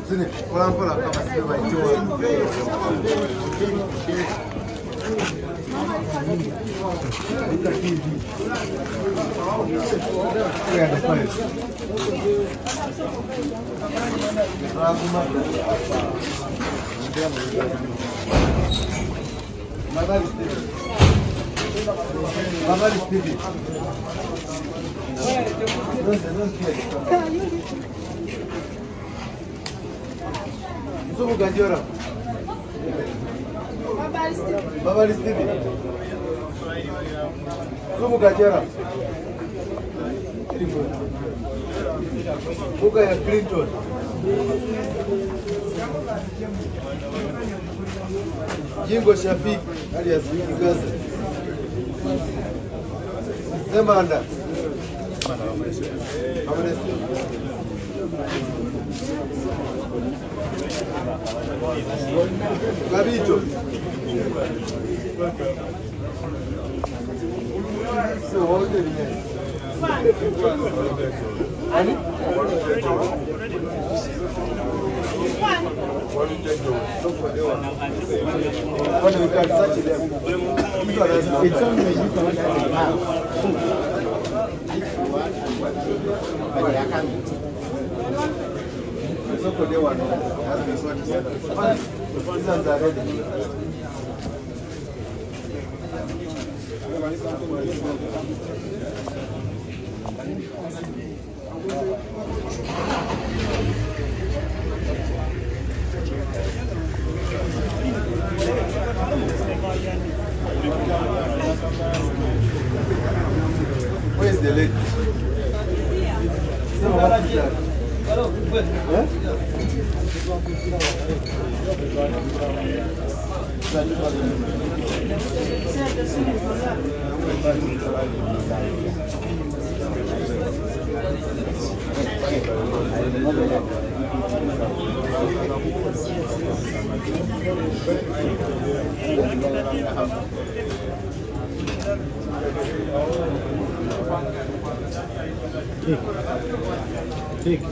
Sini, pelan-pelan kama sini baik. Suku ganti orang. Baba Listivi. Suku ganti orang. Buka ya Clinton. Jingo Shafik alias Gaza. Semanda. Gabicho. So hold it here. Ani? When we can touch them. It's only you can so for the one has been sorted together. These ones are ready. Where is the lady? Hello, good. Yeah? Take.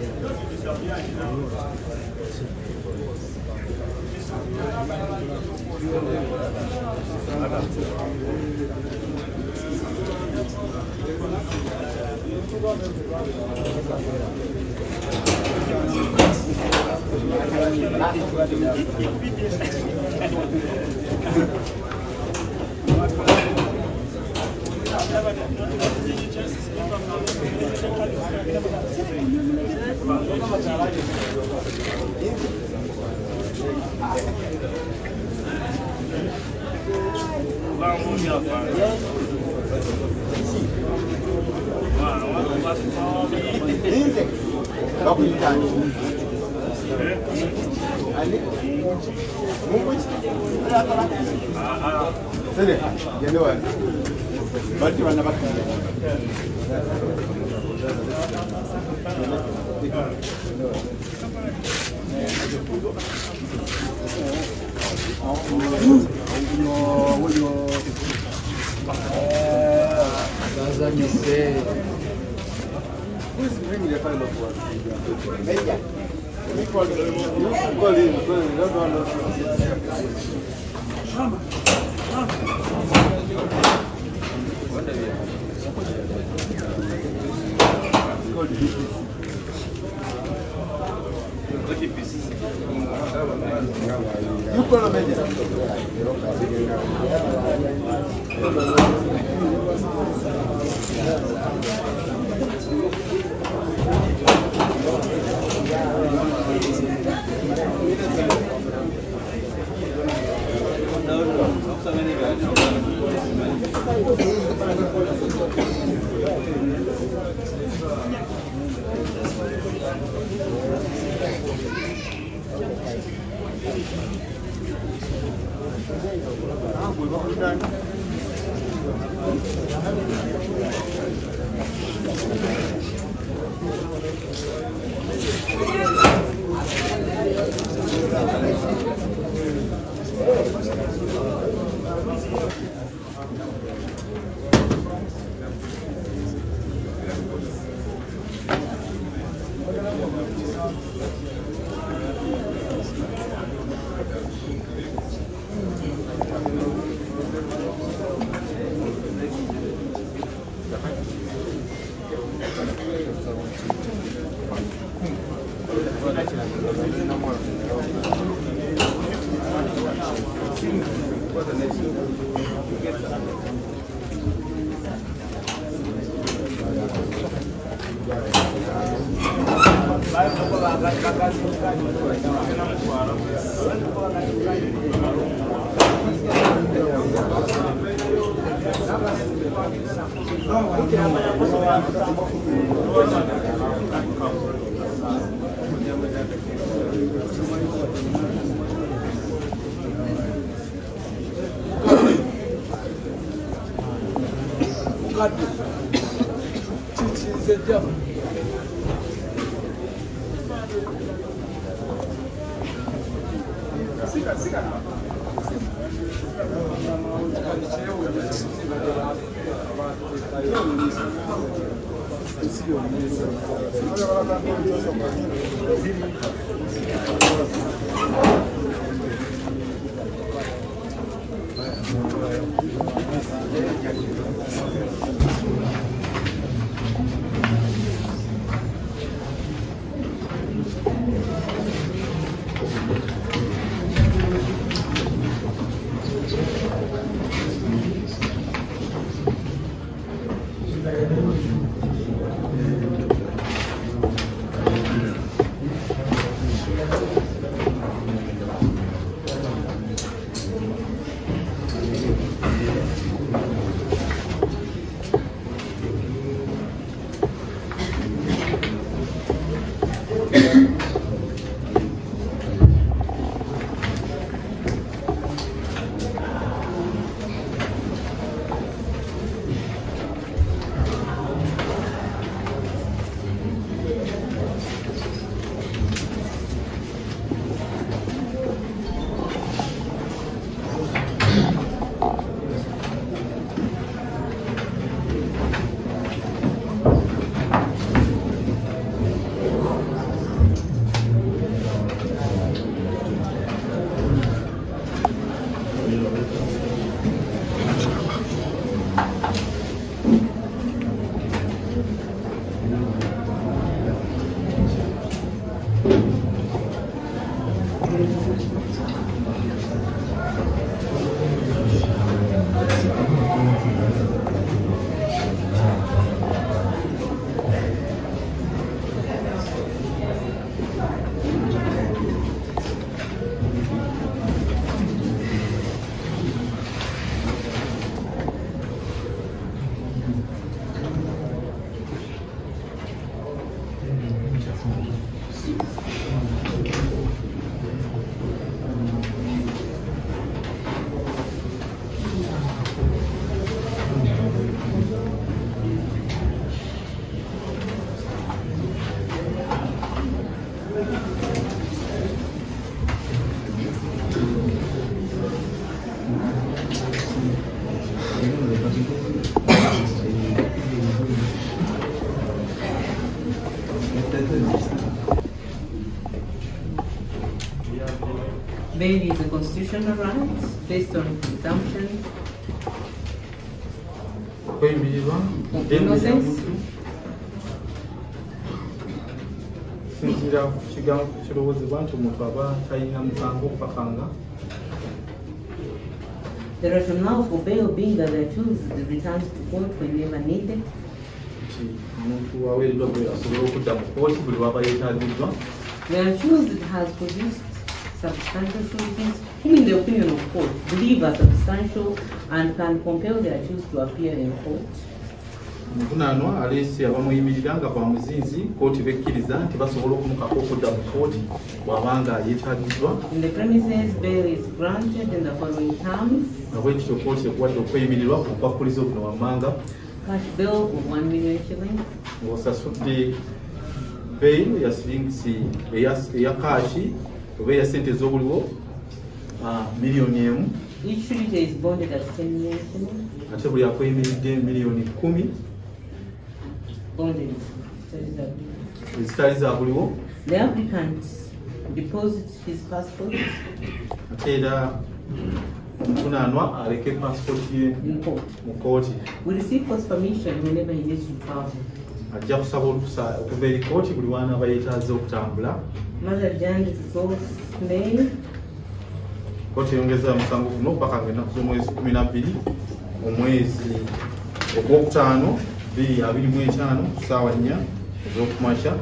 Who's bringing the file of work? Media. You call him. Don't called BPC. You call a major. Bail is a constitutional right based on presumption of innocence okusinziira ku kigambo kirowoozebwa nti omuntu aba talina musango okupakanga. The rationale for bail being that they choose the returns to court whenever needed. Omuntu aweereddwa bail asobola okudda mu kooti buli lwaba yeetaagiddwa. They are accused that has produced substantial shortages, whom in the opinion of court believe are substantial and can compel the accused to appear in court. Omuvunaanwa aleese abamuyimirira nga kwa muzinzi kooti bekkiriza nti basobola okumukako okudda mu kooti bw'abanga yeetaagiddwa. In the premises, bail is granted in the following terms. Nga bwekityo kooti ekuwadde okweyimirirwa ku bukwakulizo buno wammanga. Cash bill of 1 million shillings. Ng'osasudde bail ya siringisi eya kaashi oba eya ssente ez'obuliwo miliyoni emu. Each shooter is bonded at 10 million shillings. Ate buli akweyimiridde miliyoni 10. Bonded. Ezitali za buliwo. The applicant deposits his passport. Ate era omuvunaanwa aleke passport ye mu kooti. We receive court permission whenever he needs to travel. Ajja kusaba olukusa okuva eri kooti buli w'anaaba yeetaaze okutambula. Mother Jan is so May. Kooti eyongeza omusango guno paka ng'ennaku z'omwezi 12 omwezi ogwokutaano 2025 ku ssaawa 4 ez'okumakya.